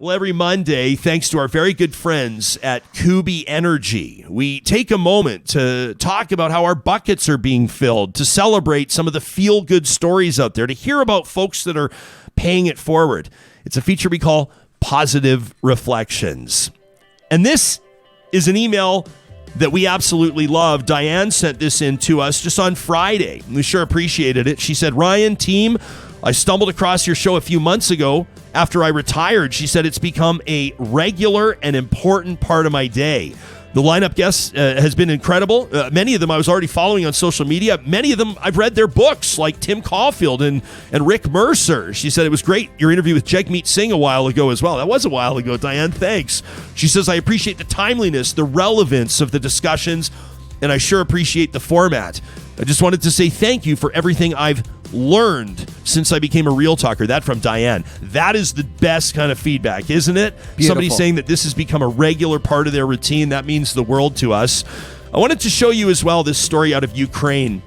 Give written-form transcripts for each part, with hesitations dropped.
Well, every Monday, thanks to our very good friends at Kuby Energy, we take a moment to talk about how our buckets are being filled, to celebrate some of the feel-good stories out there, to hear about folks that are paying it forward. It's a feature we call Positive Reflections. And this is an email that we absolutely love. Diane sent this in to us just on Friday. We sure appreciated it. She said, Ryan, team, I stumbled across your show a few months ago after I retired. She said it's become a regular and important part of my day. The lineup guests has been incredible. Many of them I was already following on social media. Many of them I've read their books, like Tim Caulfield and Rick Mercer. She said it was great. Your interview with Jagmeet Singh a while ago as well. That was a while ago, Diane. Thanks. She says, I appreciate the timeliness, the relevance of the discussions, and I sure appreciate the format. I just wanted to say thank you for everything I've learned since I became a Real Talker. That from Diane. That is the best kind of feedback, isn't it? Beautiful. Somebody saying that this has become a regular part of their routine. That means the world to us. I wanted to show you as well this story out of Ukraine.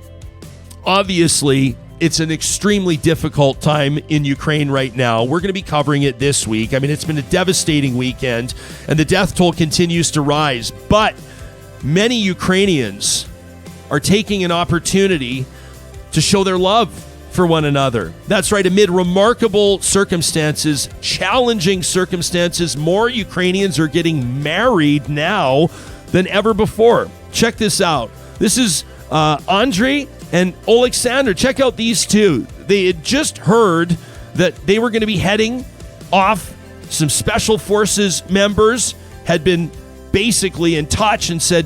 Obviously, it's an extremely difficult time in Ukraine right now. We're going to be covering it this week. I mean, it's been a devastating weekend, and the death toll continues to rise. But many Ukrainians are taking an opportunity to show their love for one another. That's right. Amid remarkable circumstances, challenging circumstances, more Ukrainians are getting married now than ever before. Check this out. This is Andrei and Alexander. Check out these two. They had just heard that they were going to be heading off. Some special forces members had been basically in touch and said,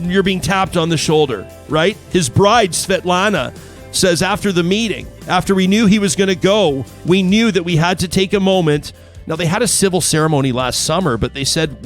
you're being tapped on the shoulder, right? His bride, Svetlana, says after the meeting, after we knew he was going to go, we knew that we had to take a moment. Now, they had a civil ceremony last summer, but they said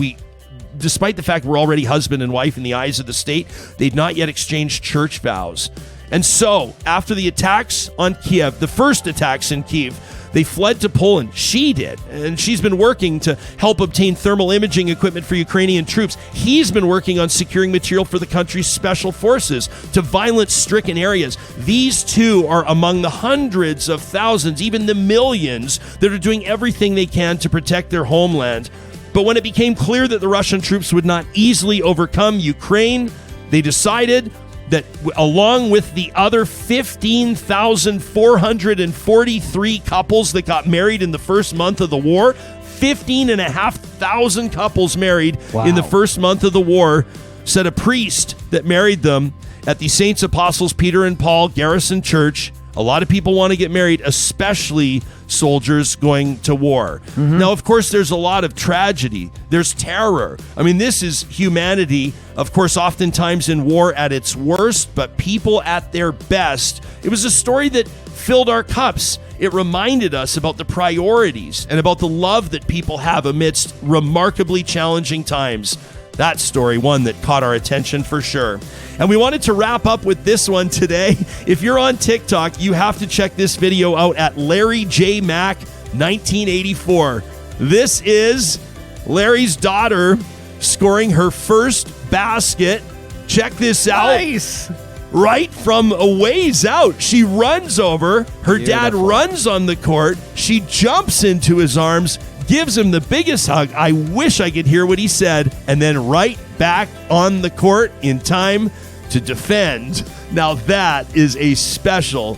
despite the fact we're already husband and wife in the eyes of the state, they'd not yet exchanged church vows. And so, after the attacks on Kiev, the first attacks in Kiev, they fled to Poland. She did. And she's been working to help obtain thermal imaging equipment for Ukrainian troops. He's been working on securing material for the country's special forces to violence-stricken areas. These two are among the hundreds of thousands, even the millions, that are doing everything they can to protect their homeland. But when it became clear that the Russian troops would not easily overcome Ukraine, they decided that along with the other 15,443 couples that got married in the first month of the war, 15,500 couples married in the first month of the war, said a priest that married them at the Saints Apostles Peter and Paul Garrison Church. A lot of people want to get married, especially soldiers going to war. Mm-hmm. Now, of course, there's a lot of tragedy. There's terror. I mean, this is humanity, of course, oftentimes in war at its worst, but people at their best. It was a story that filled our cups. It reminded us about the priorities and about the love that people have amidst remarkably challenging times. That story, one that caught our attention for sure. And we wanted to wrap up with this one today. If you're on TikTok, you have to check this video out at Larry J. Mack 1984. This is Larry's daughter scoring her first basket. Check this out. Nice. Right from a ways out, she runs over. Her dad runs on the court. She jumps into his arms, gives him the biggest hug. I wish I could hear what he said. And then right back on the court in time to defend. Now that is a special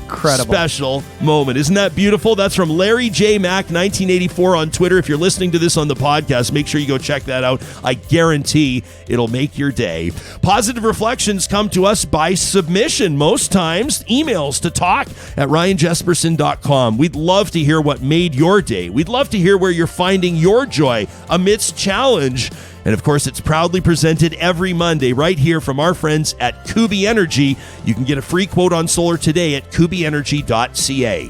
moment. Isn't that beautiful? That's from Larry J. Mack 1984 on Twitter. If you're listening to this on the podcast, make sure you go check that out. I guarantee it'll make your day. Positive reflections come to us by submission. Most times, emails to talk@ryanjesperson.com. We'd love to hear what made your day. We'd love to hear where you're finding your joy amidst challenge. And of course, it's proudly presented every Monday right here from our friends at Kuby Energy. You can get a free quote on solar today at kubyenergy.ca.